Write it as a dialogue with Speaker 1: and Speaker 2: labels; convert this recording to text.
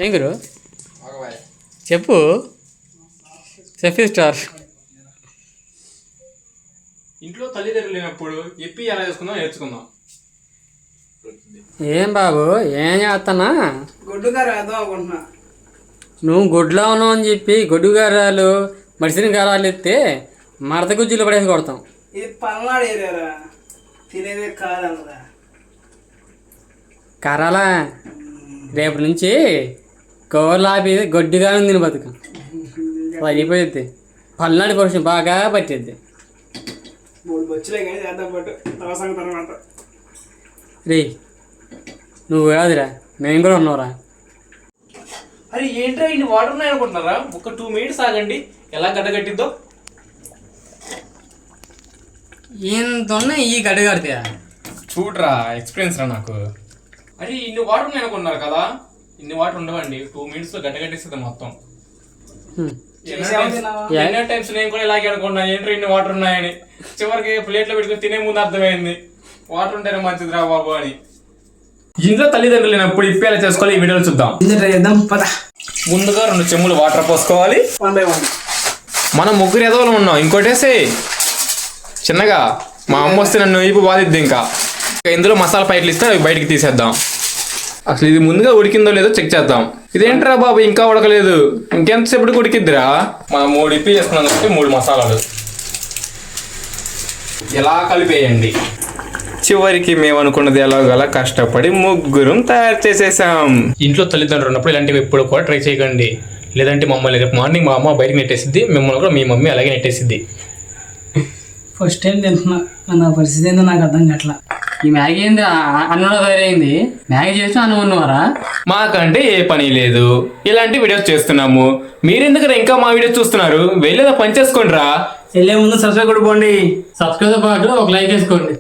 Speaker 1: ఏం గురు చెప్పు సెఫీ స్టార్.
Speaker 2: ఇంట్లో తల్లిదండ్రులు లేనప్పుడు ఎప్పి ఎలా చేసుకుందాం నేర్చుకుందాం.
Speaker 1: ఏం బాబు ఏం చేస్తానా?
Speaker 3: గొడ్డుగారు వేద్దాం అనుకుంటున్నా.
Speaker 1: నువ్వు గొడ్లో ఉన్నావు అని చెప్పి గొడ్డు గారాలు మడిసిన గారాలు ఎత్తే మడత గుజ్జులు పడేసి కొడతాం.
Speaker 3: ఇది పల్నాడు ఏరియారా, తినేదే కాదన్నదా.
Speaker 1: కరాలా రేపు నుంచి కవర్లు ఆపి గొడ్డుగా ఉంది బతుకు అయిపోయింది. పల్నాడు పరుషం బాగా పట్టిద్ది.
Speaker 3: 3 బొచ్చులే కానీ చేద్దాం పట్టు అవసరం తర్వాత.
Speaker 1: రే నువ్వు కాదురా, మేము కూడా ఉన్నావురా.
Speaker 2: అరే ఏంట్రా ఇన్ని వాటర్ ఉన్నాయి అనుకుంటున్నారా? ఒక 2 మినిట్స్ ఆగండి, ఎలా గడ్డగట్టిద్దో.
Speaker 1: ఇంత ఉన్నాయి ఈ గడ్డ కడితే.
Speaker 2: చూడరా ఎక్స్పీరియన్స్ రా నాకు. అరే ఇన్ని వాటర్ ఉన్నాయి అనుకుంటున్నారు కదా, ఇన్ని వాటర్ ఉండవండి. 2 మినిట్స్లో గడ్డగట్టేస్తుంది మొత్తం. ఎన్నో టైమ్స్ నేను కూడా ఇలాగే అనుకున్నా, ఏంట్రా ఇన్ని వాటర్ ఉన్నాయని. చివరికి ప్లేట్లో పెట్టుకుని తినే ముందు అర్థమైంది వాటర్ ఉంటేనే మంచిది రా బాబు అని. ఇంట్లో తల్లిదండ్రులు లేనప్పుడు ఇప్పి ఎలా చేసుకోవాలి ఈ వీడియోలో చూద్దాం. ముందుగా 2 చెంబులు వాటర్ పోసుకోవాలి.
Speaker 3: 1 by 1.
Speaker 2: మనం 3 ఎదవలు ఉన్నాం, ఇంకోటేసి చిన్నగా మా అమ్మ వస్తే నన్ను ఈపు బాధిద్ది. ఇంకా ఇందులో మసాలా ప్యాకెట్లు ఇస్తే అవి బయటికి తీసేద్దాం. అసలు ఇది ముందుగా ఉడికిందో లేదో చెక్ చేద్దాం. ఇదేంట్రా బాబు ఇంకా ఉడకలేదు, ఇంకెంతసేపటికి ఉడికిద్దిరా. మనం 3 ఇప్పి చేస్తున్నాం కాబట్టి 3 మసాలాలు ఎలా కలిపేయండి. చివరికి మేము అనుకున్నది ఎలాగలా కష్టపడి 3 తయారు చేసేసాం. ఇంట్లో తల్లిదండ్రులు ఉన్నప్పుడు ఇలాంటివి ఎప్పుడు కూడా ట్రై చేయకండి, లేదంటే మమ్మల్ని రేపు మార్నింగ్ మా అమ్మ బయటకు నెట్టేసిద్ది, మిమ్మల్ని కూడా మీ మమ్మీ అలాగే నెట్టేసిద్ది.
Speaker 3: ఫస్ట్ టైం తింటున్నా, నా పరిస్థితి ఏందో నాకు అర్థం కావట్లా.
Speaker 1: ఈ మ్యాగీ ఏంది అన్నంలో తయారైంది? మ్యాగీ చేస్తూ అన్నం ఉన్నవారా?
Speaker 2: మాకంటే ఏ పని లేదు, ఇలాంటి వీడియోస్ చేస్తున్నాము. మీరెందుకు ఇంకా మా వీడియోస్ చూస్తున్నారు? వెళ్ళేదా పని చేసుకోండి రా.
Speaker 3: వెళ్ళే ముందు సబ్స్క్రైబ్ కూడా పోండి.
Speaker 1: సబ్స్క్రైబ్ పాటు ఒక లైక్ వేసుకోండి.